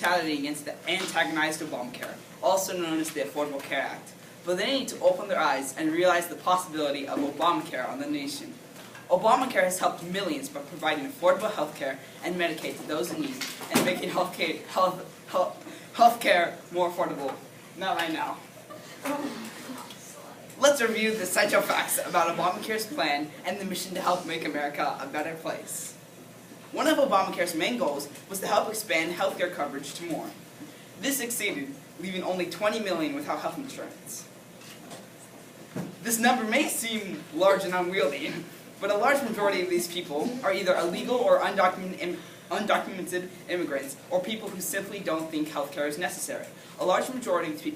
brutality against the antagonized Obamacare, also known as the Affordable Care Act. But they need to open their eyes and realize the possibility of Obamacare on the nation. Obamacare has helped millions by providing affordable health care and Medicaid to those in need and making health care more affordable. Not right now. Let's review the essential facts about Obamacare's plan and the mission to help make America a better place. One of Obamacare's main goals was to help expand health care coverage to more. This succeeded, leaving only 20 million without health insurance. This number may seem large and unwieldy, but a large majority of these people are either illegal or undocumented immigrants, or people who simply don't think healthcare is necessary. A large majority of these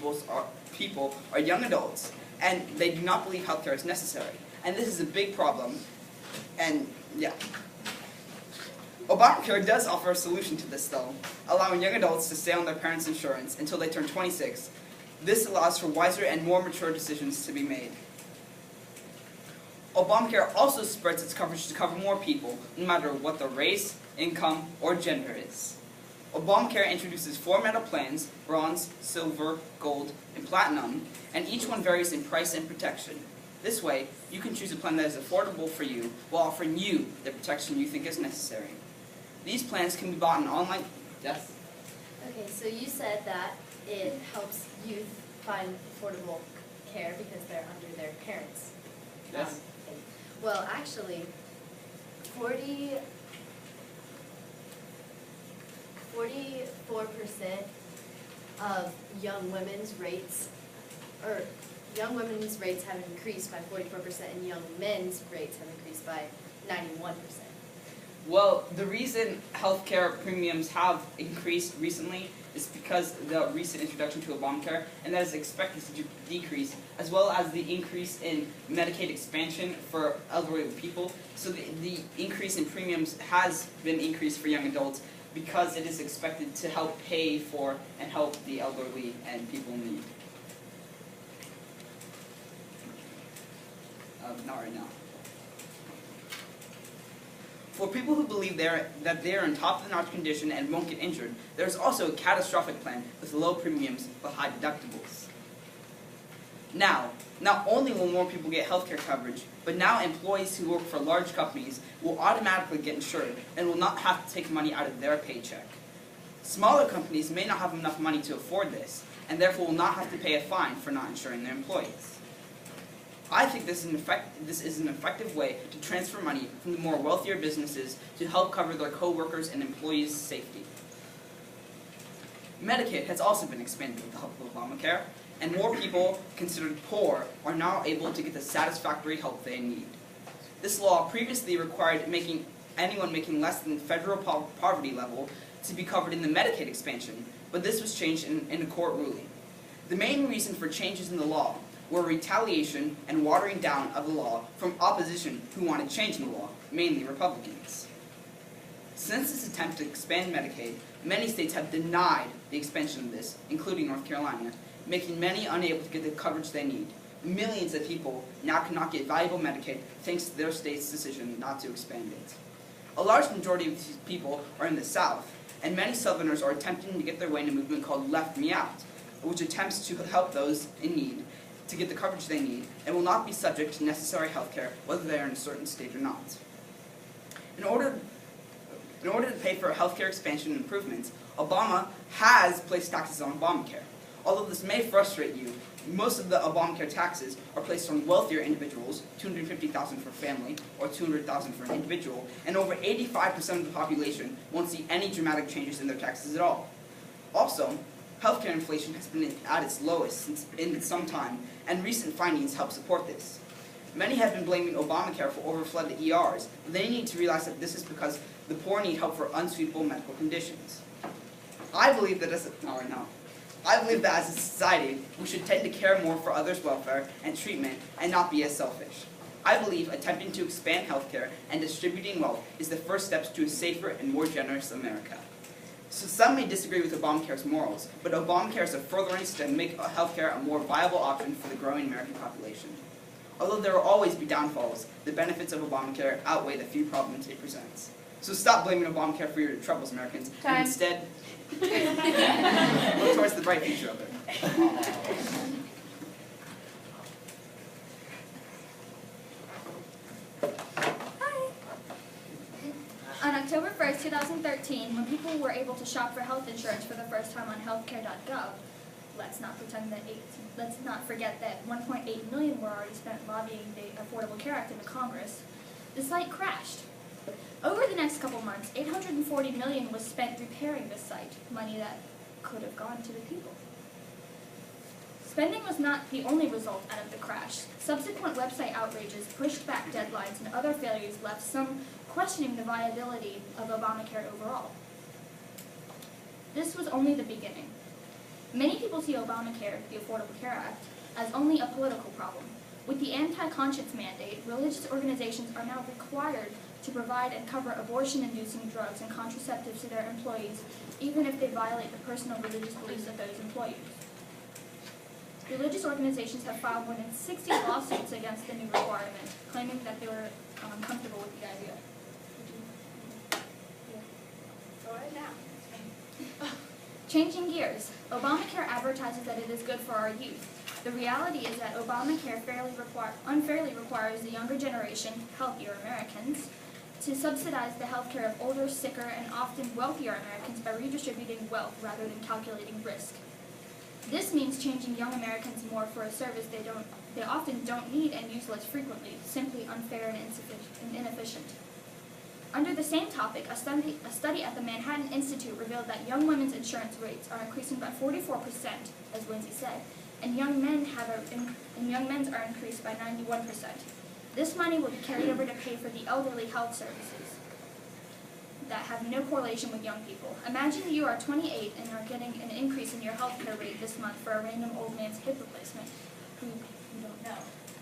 people are young adults, and they do not believe healthcare is necessary. And this is a big problem, and yeah. Obamacare does offer a solution to this, though, allowing young adults to stay on their parents' insurance until they turn 26. This allows for wiser and more mature decisions to be made. Obamacare also spreads its coverage to cover more people, no matter what their race, income, or gender is. Obamacare introduces 4 metal plans: bronze, silver, gold, and platinum, and each one varies in price and protection. This way, you can choose a plan that is affordable for you while offering you the protection you think is necessary. These plans can be bought in online. Yes? Okay, so you said that it helps youth find affordable care because they're under their parents. Yes. Well, actually, 44% of young women's rates have increased by 44%, and young men's rates have increased by 91%. Well, the reason healthcare premiums have increased recently is because the recent introduction to Obamacare, and that is expected to decrease, as well as the increase in Medicaid expansion for elderly people. So the increase in premiums has been increased for young adults because it is expected to help pay for and help the elderly and people in need. Not right now. For people who believe that they are in top-of-the-notch condition and won't get injured, there is also a catastrophic plan with low premiums but high deductibles. Now, not only will more people get healthcare coverage, but now employees who work for large companies will automatically get insured and will not have to take money out of their paycheck. Smaller companies may not have enough money to afford this, and therefore will not have to pay a fine for not insuring their employees. I think this is an effective way to transfer money from the more wealthier businesses to help cover their co-workers and employees' safety. Medicaid has also been expanded with the help of Obamacare, and more people considered poor are now able to get the satisfactory help they need. This law previously required anyone making less than federal poverty level to be covered in the Medicaid expansion, but this was changed in a court ruling. The main reason for changes in the law were retaliation and watering down of the law from opposition who wanted change in the law, mainly Republicans. Since this attempt to expand Medicaid, many states have denied the expansion of this, including North Carolina, making many unable to get the coverage they need. Millions of people now cannot get valuable Medicaid thanks to their state's decision not to expand it. A large majority of these people are in the South, and many Southerners are attempting to get their way in a movement called Left Me Out, which attempts to help those in need to get the coverage they need and will not be subject to necessary health care whether they are in a certain state or not. In order to pay for health care expansion and improvements, Obama has placed taxes on Obamacare. Although this may frustrate you, most of the Obamacare taxes are placed on wealthier individuals, $250,000 for a family or $200,000 for an individual, and over 85% of the population won't see any dramatic changes in their taxes at all. Also, healthcare inflation has been at its lowest in some time, and recent findings help support this. Many have been blaming Obamacare for overflooded ERs, but they need to realize that this is because the poor need help for unsuitable medical conditions. I believe that as a society, we should tend to care more for others' welfare and treatment and not be as selfish. I believe attempting to expand healthcare and distributing wealth is the first steps to a safer and more generous America. So some may disagree with Obamacare's morals, but Obamacare is a furtherance to make healthcare a more viable option for the growing American population. Although there will always be downfalls, the benefits of Obamacare outweigh the few problems it presents. So stop blaming Obamacare for your troubles, Americans, and Time. instead look towards the bright future of it. On October 1st, 2013, when people were able to shop for health insurance for the first time on healthcare.gov, let's not forget that 1.8 million were already spent lobbying the Affordable Care Act into Congress. The site crashed. Over the next couple months, $840 million was spent repairing the site, money that could have gone to the people. Spending was not the only result out of the crash. Subsequent website outrages, pushed back deadlines, and other failures left some questioning the viability of Obamacare overall. This was only the beginning. Many people see Obamacare, the Affordable Care Act, as only a political problem. With the anti-conscience mandate, religious organizations are now required to provide and cover abortion-inducing drugs and contraceptives to their employees, even if they violate the personal religious beliefs of those employees. Religious organizations have filed more than 60 lawsuits against the new requirement, claiming that they were uncomfortable with the idea. Go ahead now. Changing gears, Obamacare advertises that it is good for our youth. The reality is that Obamacare unfairly requires the younger generation, healthier Americans, to subsidize the health care of older, sicker, and often wealthier Americans by redistributing wealth rather than calculating risk. This means changing young Americans more for a service they often don't need and use less frequently, simply unfair and inefficient. Under the same topic, a study at the Manhattan Institute revealed that young women's insurance rates are increasing by 44%, as Lindsay said, and young men's are increased by 91%. This money will be carried over to pay for the elderly health services that have no correlation with young people. Imagine you are 28 and are getting an increase in your health care rate this month for a random old man's hip replacement who you don't know.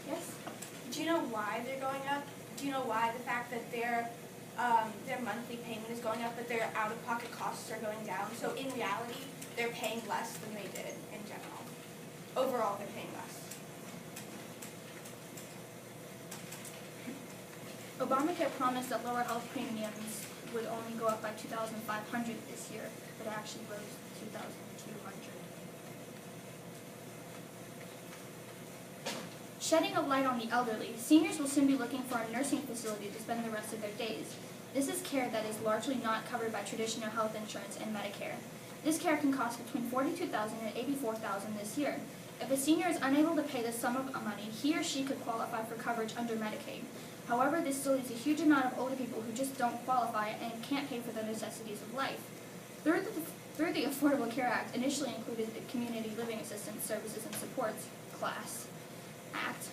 Yes? Do you know why they're going up? Do you know why the fact that their monthly payment is going up, but their out-of-pocket costs are going down? So in reality, they're paying less than they did in general. Overall, they're paying less. Obamacare promised that lower health premiums would only go up by $2,500 this year, but it actually rose to $2,200. Shedding a light on the elderly, seniors will soon be looking for a nursing facility to spend the rest of their days. This is care that is largely not covered by traditional health insurance and Medicare. This care can cost between $42,000 and $84,000 this year. If a senior is unable to pay this sum of money, he or she could qualify for coverage under Medicaid. However, this still leaves a huge amount of older people who just don't qualify and can't pay for the necessities of life. Through the Affordable Care Act, initially included the Community Living Assistance Services and Supports Class Act,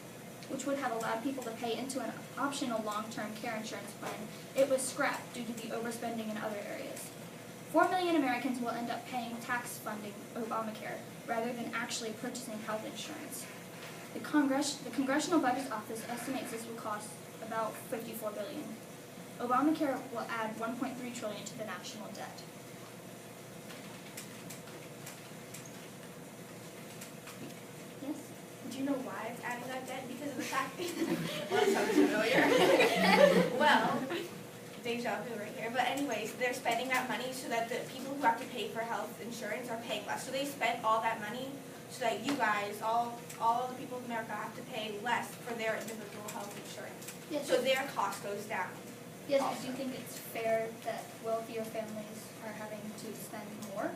which would have allowed people to pay into an optional long-term care insurance plan, it was scrapped due to the overspending in other areas. 4 million Americans will end up paying tax funding Obamacare rather than actually purchasing health insurance. The Congressional Budget Office estimates this will cost about $54 billion. Obamacare will add $1.3 trillion to the national debt. Yes? Do you know why it's adding that debt? Because of the fact well, that sounds familiar. Well, deja vu right here. But anyways, they're spending that money so that the people who have to pay for health insurance are paying less. So they spent all that money so that you guys, all the people of America, have to pay less for their individual health insurance. Yes. So their cost goes down. Yes, but do you think it's fair that wealthier families are having to spend more?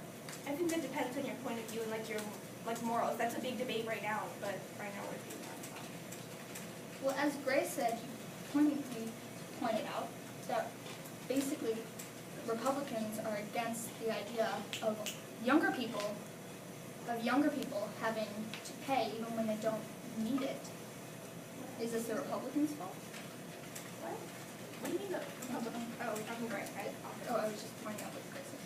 I think that depends on your point of view and your morals. That's a big debate right now, but right now we're doing that. Well, as Grace said, he pointed out that basically Republicans are against the idea of younger people having to pay even when they don't need it. Is this the Republicans' fault? What? What do you mean the Republican? Oh, I'm right. Oh, I was just pointing out what Grace said.